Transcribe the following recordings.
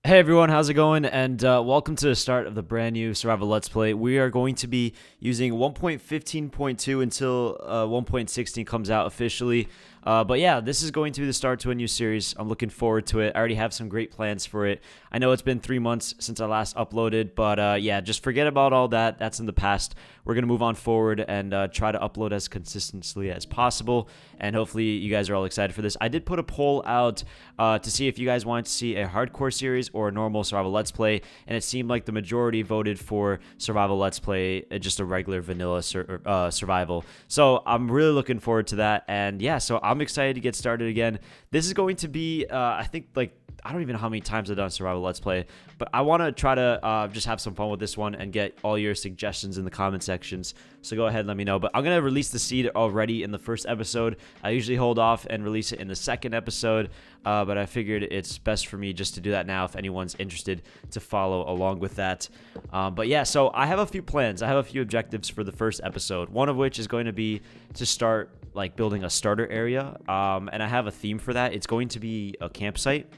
Hey everyone, how's it going? And welcome to the start of the brand new Survival Let's Play. We are going to be using 1.15.2 until 1.16 comes out officially. But yeah, this is going to be the start to a new series. I'm looking forward to it. I already have some great plans for it. I know it's been 3 months since I last uploaded, but yeah, just forget about all that. That's in the past. We're going to move on forward and try to upload as consistently as possible. And hopefully you guys are all excited for this. I did put a poll out to see if you guys wanted to see a hardcore series or a normal survival let's play, and it seemed like the majority voted for survival let's play, just a regular vanilla survival. So I'm really looking forward to that, and yeah, so I'm excited to get started again. This is going to be I think, like, I don't even know how many times I've done survival let's play, but I want to try to just have some fun with this one and get all your suggestions in the comment sections. So go ahead and let me know. But I'm gonna release the seed already in the first episode. I usually hold off and release it in the second episode, but I figured it's best for me just to do that now if anyone's interested to follow along with that. But yeah, so I have a few plans. I have a few objectives for the first episode, one of which is going to be to start like building a starter area, and I have a theme for that. It's going to be a campsite.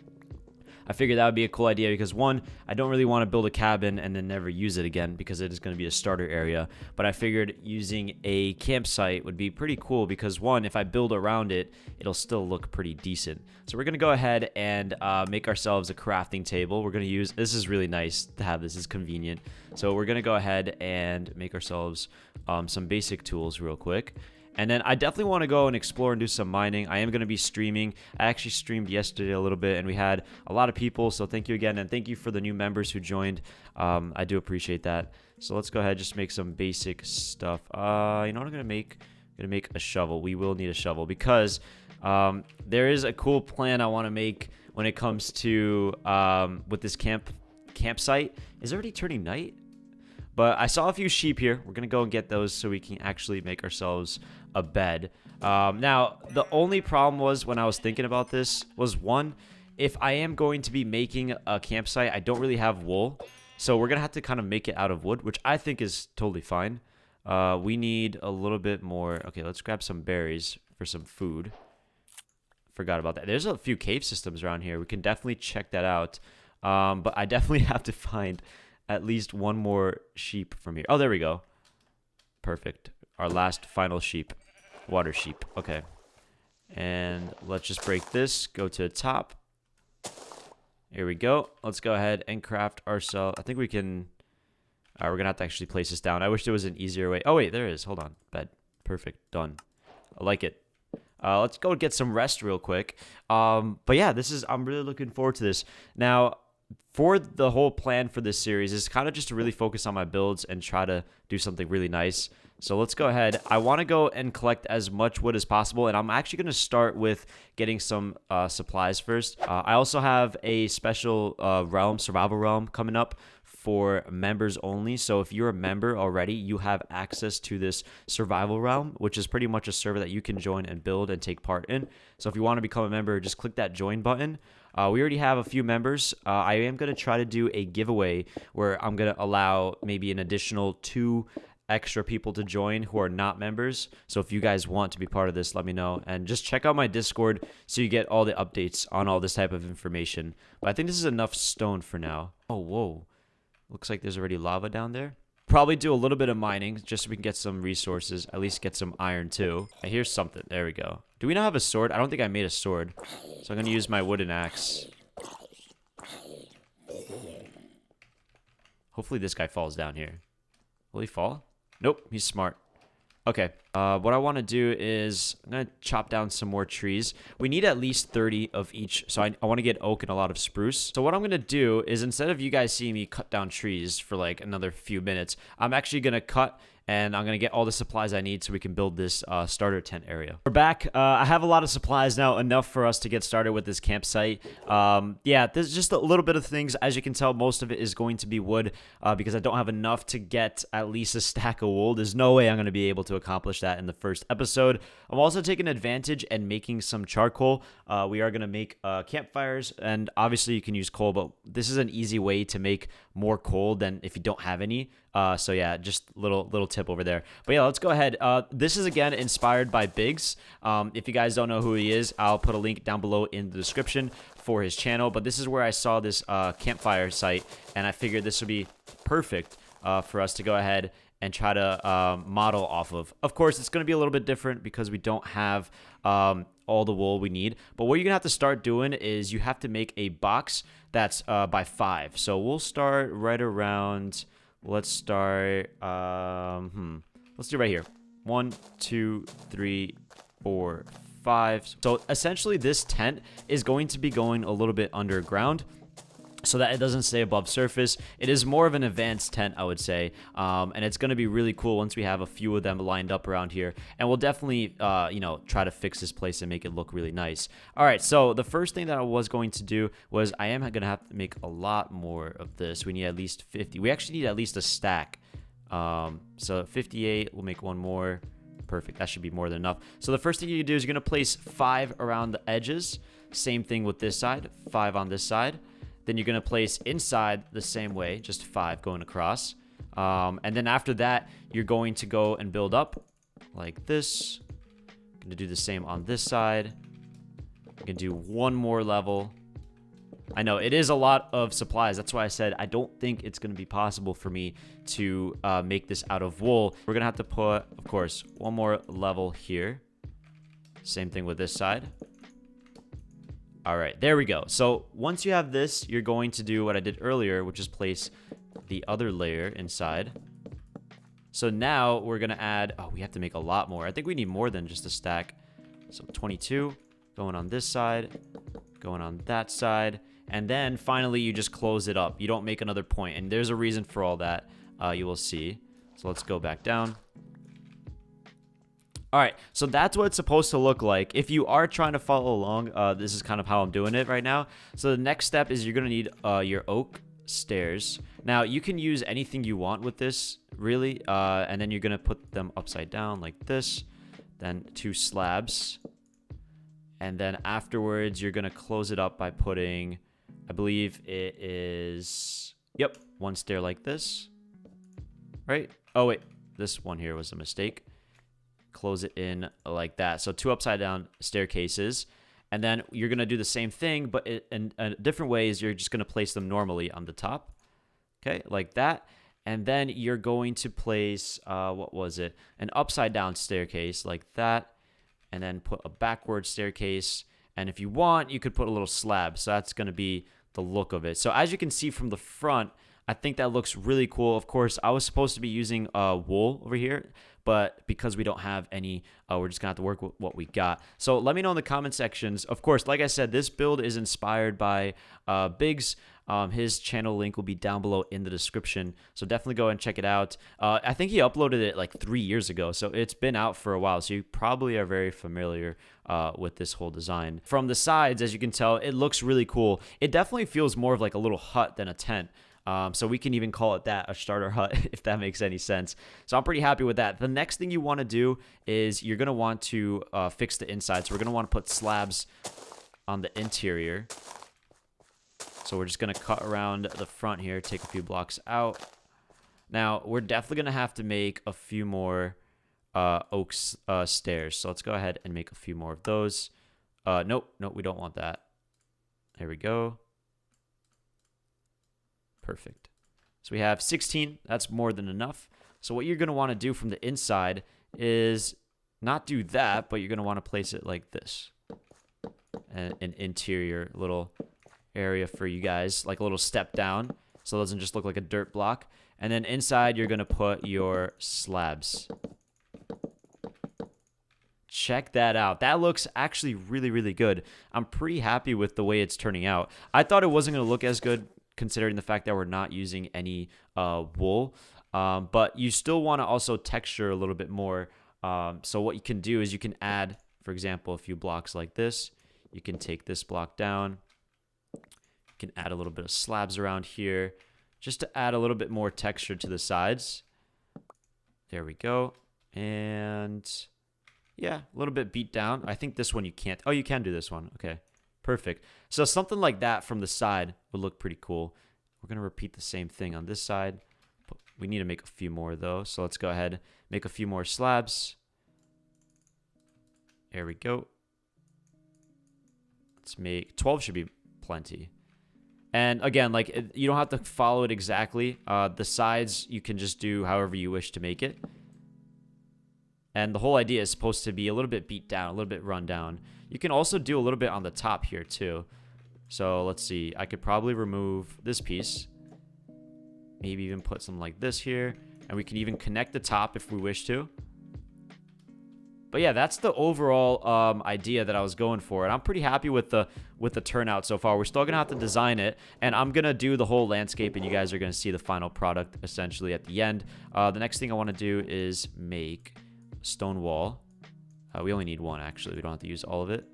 I figured that would be a cool idea because, one, I don't really want to build a cabin and then never use it again because it is going to be a starter area. But I figured using a campsite would be pretty cool because, one, if I build around it, it'll still look pretty decent. So we're going to go ahead and make ourselves a crafting table. We're going to use, this is really nice to have, this is convenient. So we're going to go ahead and make ourselves some basic tools real quick. And then I definitely want to go and explore and do some mining. I am going to be streaming. I actually streamed yesterday a little bit, and we had a lot of people, so thank you again, and thank you for the new members who joined. I do appreciate that. So let's go ahead and just make some basic stuff. You know what I'm going to make? I'm going to make a shovel. We will need a shovel because there is a cool plan I want to make when it comes to with this campsite. Is it already turning night? But I saw a few sheep here. We're going to go and get those so we can actually make ourselves a bed. Now, the only problem was when I was thinking about this was, one, if I am going to be making a campsite, I don't really have wool. So we're going to have to kind of make it out of wood, which I think is totally fine. We need a little bit more. Okay, let's grab some berries for some food. Forgot about that. There's a few cave systems around here. We can definitely check that out. But I definitely have to find at least one more sheep from here. Oh, there we go. Perfect. Our last final sheep. Water sheep. Okay. And let's just break this. Go to the top. Here we go. Let's go ahead and craft ourselves. I think we can... we're going to have to actually place this down. I wish there was an easier way. Oh, wait. There is. Hold on. Bed. Perfect. Done. I like it. Let's go get some rest real quick. But yeah, this is... I'm really looking forward to this. Now, for the whole plan for this series is kind of just to really focus on my builds and try to do something really nice. So let's go ahead. I want to go and collect as much wood as possible, and I'm actually going to start with getting some supplies first. I also have a special survival realm coming up for members only. So if you're a member already, you have access to this survival realm, which is pretty much a server that you can join and build and take part in. So if you want to become a member, just click that join button. We already have a few members. I am going to try to do a giveaway where I'm going to allow maybe an additional 2 extra people to join who are not members. So if you guys want to be part of this, let me know. And just check out my Discord so you get all the updates on all this type of information. But I think this is enough stone for now. Oh, whoa. Looks like there's already lava down there. Probably do a little bit of mining just so we can get some resources. At least get some iron too. I hear something. There we go. Do we not have a sword? I don't think I made a sword. So I'm going to use my wooden axe. Hopefully this guy falls down here. Will he fall? Nope, he's smart. Okay, what I want to do is I'm going to chop down some more trees. We need at least 30 of each, so I want to get oak and a lot of spruce. So what I'm going to do is, instead of you guys seeing me cut down trees for like another few minutes, I'm actually going to cut and I'm going to get all the supplies I need so we can build this starter tent area. We're back. I have a lot of supplies now, enough for us to get started with this campsite. Yeah, there's just a little bit of things. As you can tell, most of it is going to be wood because I don't have enough to get at least a stack of wool. There's no way I'm going to be able to accomplish that in the first episode. I'm also taking advantage and making some charcoal. We are going to make campfires, and obviously you can use coal, but this is an easy way to make more coal than if you don't have any. So yeah, just little tip over there. But yeah, let's go ahead. This is again inspired by Biggs. If you guys don't know who he is, I'll put a link down below in the description for his channel, but this is where I saw this CaMpSiTe, and I figured this would be perfect for us to go ahead and try to model off of. Of course, it's going to be a little bit different because we don't have all the wool we need. But what you're going to have to start doing is you have to make a box that's by 5. So we'll start right around, let's start, let's do right here. 1, 2, 3, 4, 5. So essentially this tent is going to be going a little bit underground, so that it doesn't stay above surface. It is more of an advanced tent, I would say, and it's going to be really cool once we have a few of them lined up around here, and we'll definitely, you know, try to fix this place and make it look really nice. All right, so the first thing that I was going to do was I am going to have to make a lot more of this. We need at least 50. We actually need at least a stack. So 58, we'll make one more. Perfect, that should be more than enough. So the first thing you do is you're going to place 5 around the edges. Same thing with this side, 5 on this side. Then you're going to place inside the same way, just 5 going across. And then after that, you're going to go and build up like this. Going to do the same on this side. I'm going to do one more level. I know, it is a lot of supplies. That's why I said I don't think it's going to be possible for me to make this out of wool. We're going to have to put, of course, one more level here. Same thing with this side. All right, there we go. So once you have this, you're going to do what I did earlier, which is place the other layer inside. So now we're going to add, oh, we have to make a lot more. I think we need more than just a stack. So 22 going on this side, going on that side. And then finally, you just close it up. You don't make another point. And there's a reason for all that, you will see. So let's go back down. All right, so that's what it's supposed to look like. If you are trying to follow along, this is kind of how I'm doing it right now. So the next step is you're going to need your oak stairs. Now, you can use anything you want with this, really. And then you're going to put them upside down like this. Then 2 slabs. And then afterwards, you're going to close it up by putting, I believe it is, yep, 1 stair like this. Right? Oh, wait, this one here was a mistake. Close it in like that. So 2 upside down staircases, and then you're going to do the same thing, but in different ways. You're just going to place them normally on the top, okay, like that. And then you're going to place what was it, an upside down staircase like that, and then put a backward staircase. And if you want, you could put a little slab. So that's going to be the look of it. So as you can see from the front, I think that looks really cool. Of course, I was supposed to be using wool over here, but because we don't have any, we're just gonna have to work with what we got. So let me know in the comment sections. Of course, like I said, this build is inspired by Biggs. His channel link will be down below in the description, so definitely go and check it out. I think he uploaded it like 3 years ago, so it's been out for a while, so you probably are very familiar with this whole design. From the sides, as you can tell, it looks really cool. It definitely feels more of like a little hut than a tent. So we can even call it that, a starter hut, if that makes any sense. So I'm pretty happy with that. The next thing you want to do is you're going to want to fix the inside. So we're going to want to put slabs on the interior. So we're just going to cut around the front here, take a few blocks out. Now, we're definitely going to have to make a few more oak stairs. So let's go ahead and make a few more of those. Nope, we don't want that. There we go. Perfect. So we have 16. That's more than enough. So what you're going to want to do from the inside is not do that, but you're going to want to place it like this. An interior little area for you guys, like a little step down, so it doesn't just look like a dirt block. And then inside, you're going to put your slabs. Check that out. That looks actually really, really good. I'm pretty happy with the way it's turning out. I thought it wasn't going to look as good, considering the fact that we're not using any wool, but you still want to also texture a little bit more. So what you can do is you can add, for example, a few blocks like this. You can take this block down. You can add a little bit of slabs around here just to add a little bit more texture to the sides. There we go. And yeah, a little bit beat down. I think this one you can't. Oh, you can do this one. Okay. Perfect. So something like that from the side would look pretty cool. We're going to repeat the same thing on this side. We need to make a few more though. So let's go ahead, make a few more slabs. There we go. Let's make 12 should be plenty. And again, like, you don't have to follow it exactly. The sides, you can just do however you wish to make it. And the whole idea is supposed to be a little bit beat down, a little bit run down. You can also do a little bit on the top here too. So let's see. I could probably remove this piece. Maybe even put something like this here. And we can even connect the top if we wish to. But yeah, that's the overall idea that I was going for, and I'm pretty happy with the turnout so far. We're still gonna have to design it, and I'm gonna do the whole landscape, and you guys are gonna see the final product essentially at the end. The next thing I want to do is make a stone wall. We only need one actually. We don't have to use all of it.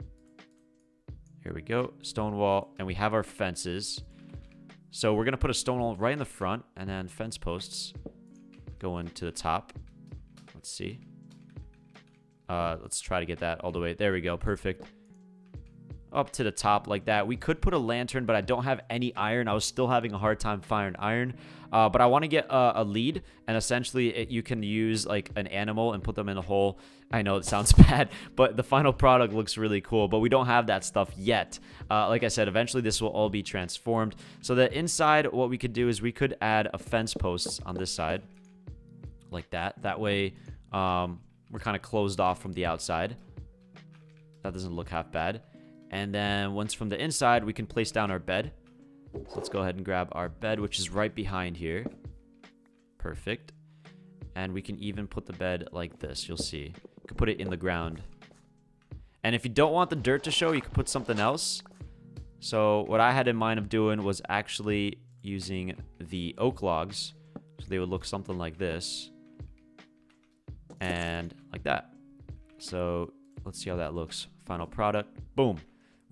Here we go, stone wall, and we have our fences. So we're gonna put a stone wall right in the front, and then fence posts going to the top. Let's see. Let's try to get that all the way. There we go. Perfect. Up to the top like that. We could put a lantern, but I don't have any iron. I was still having a hard time finding iron. But I want to get a lead, and essentially you can use like an animal and put them in a hole. I know it sounds bad, but the final product looks really cool, but we don't have that stuff yet. Like I said, eventually this will all be transformed. So the inside, what we could do is we could add a fence post on this side like that. That way, we're kind of closed off from the outside. That doesn't look half bad. And then once from the inside, we can place down our bed. So let's go ahead and grab our bed, which is right behind here. Perfect. And we can even put the bed like this. You'll see. You can put it in the ground. And if you don't want the dirt to show, you can put something else. So what I had in mind of doing was actually using the oak logs. So they would look something like this. And like that. So let's see how that looks. Final product. Boom.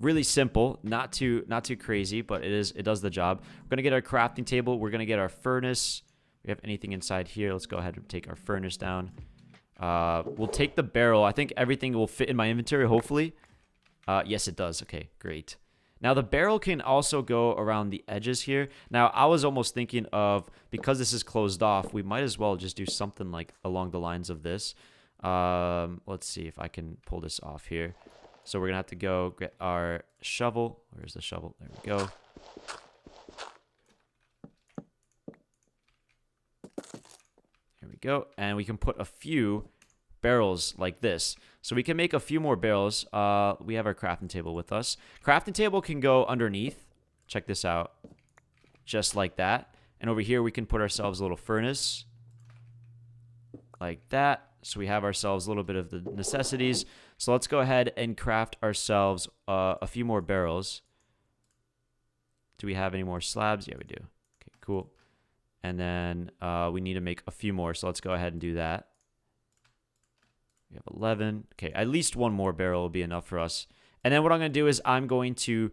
Really simple, not too crazy, but it does the job. We're gonna get our crafting table. We're gonna get our furnace. We have anything inside here? Let's go ahead and take our furnace down. We'll take the barrel. I think everything will fit in my inventory, hopefully. Yes, it does. Okay, great. Now the barrel can also go around the edges here. Now I was almost thinking of, because this is closed off, we might as well just do something like along the lines of this. Let's see if I can pull this off here. So we're gonna have to go get our shovel. Where's the shovel? There we go. Here we go. And we can put a few barrels like this. So we can make a few more barrels. We have our crafting table with us. Crafting table can go underneath. Check this out. Just like that. And over here we can put ourselves a little furnace. Like that. So we have ourselves a little bit of the necessities. So let's go ahead and craft ourselves a few more barrels. Do we have any more slabs? Yeah, we do. Okay, cool. And then we need to make a few more. So let's go ahead and do that. We have 11. Okay, at least one more barrel will be enough for us. And then what I'm going to do is I'm going to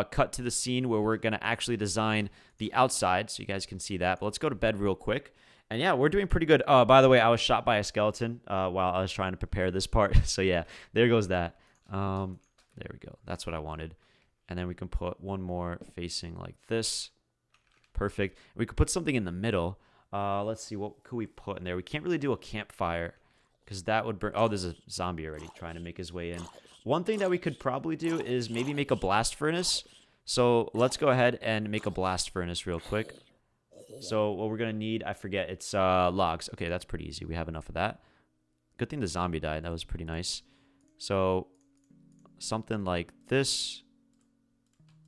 cut to the scene where we're going to actually design the outside. So you guys can see that. But let's go to bed real quick. And yeah, we're doing pretty good. By the way, I was shot by a skeleton while I was trying to prepare this part. So yeah, there goes that. There we go. That's what I wanted. And then we can put one more facing like this. Perfect. We could put something in the middle. Let's see, what could we put in there? We can't really do a campfire because that would burn. Oh, there's a zombie already trying to make his way in. One thing that we could probably do is maybe make a blast furnace. So let's go ahead and make a blast furnace real quick. So what we're going to need, I forget, it's logs. Okay, that's pretty easy. We have enough of that. Good thing the zombie died. That was pretty nice. So something like this.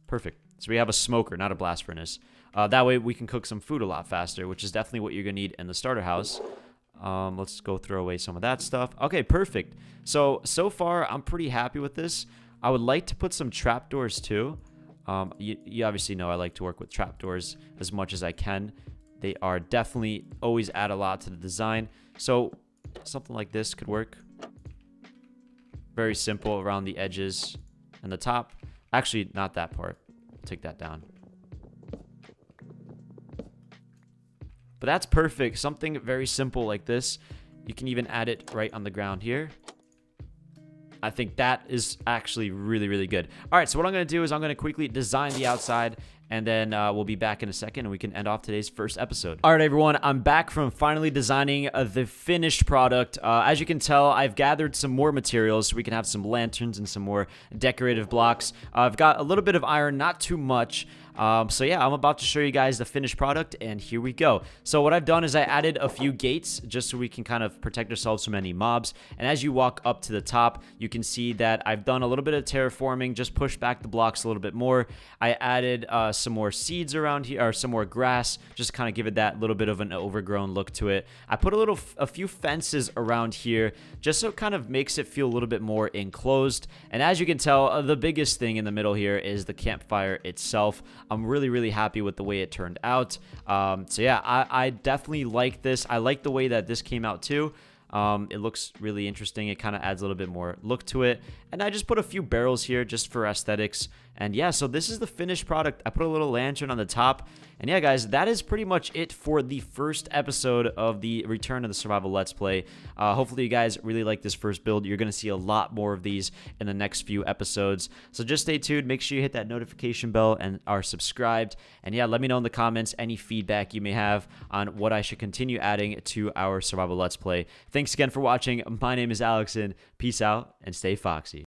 Perfect. So we have a smoker, not a blast furnace. That way we can cook some food a lot faster, which is definitely what you're going to need in the starter house. Let's go throw away some of that stuff. Okay, perfect. So far, I'm pretty happy with this. I would like to put some trapdoors too. You obviously know I like to work with trapdoors as much as I can. They are definitely always add a lot to the design. So something like this could work. Very simple around the edges and the top. Actually, not that part. Take that down. But that's perfect. Something very simple like this. You can even add it right on the ground here. I think that is actually really, really good. All right, so what I'm going to do is I'm going to quickly design the outside, and then we'll be back in a second, and we can end off today's first episode. All right, everyone, I'm back from finally designing the finished product. As you can tell, I've gathered some more materials so we can have some lanterns and some more decorative blocks. I've got a little bit of iron, not too much. So yeah, I'm about to show you guys the finished product, and here we go. So what I've done is I added a few gates just so we can kind of protect ourselves from any mobs. And as you walk up to the top, you can see that I've done a little bit of terraforming, just pushed back the blocks a little bit more. I added some more seeds around here, or some more grass, just to kind of give it that little bit of an overgrown look to it. I put a few fences around here, just so it kind of makes it feel a little bit more enclosed. And as you can tell, the biggest thing in the middle here is the campfire itself. I'm really happy with the way it turned out. So yeah, I definitely like this. I like the way that this came out too. It looks really interesting. It kind of adds a little bit more look to it. And I just put a few barrels here just for aesthetics. And yeah, so this is the finished product. I put a little lantern on the top. And yeah, guys, that is pretty much it for the first episode of the Return of the SuRviVaL Let's Play. Hopefully you guys really like this first build. You're going to see a lot more of these in the next few episodes. So just stay tuned. Make sure you hit that notification bell and are subscribed. And yeah, let me know in the comments any feedback you may have on what I should continue adding to our SuRviVaL Let's Play. Thanks again for watching. My name is Alex, and peace out and stay foxy.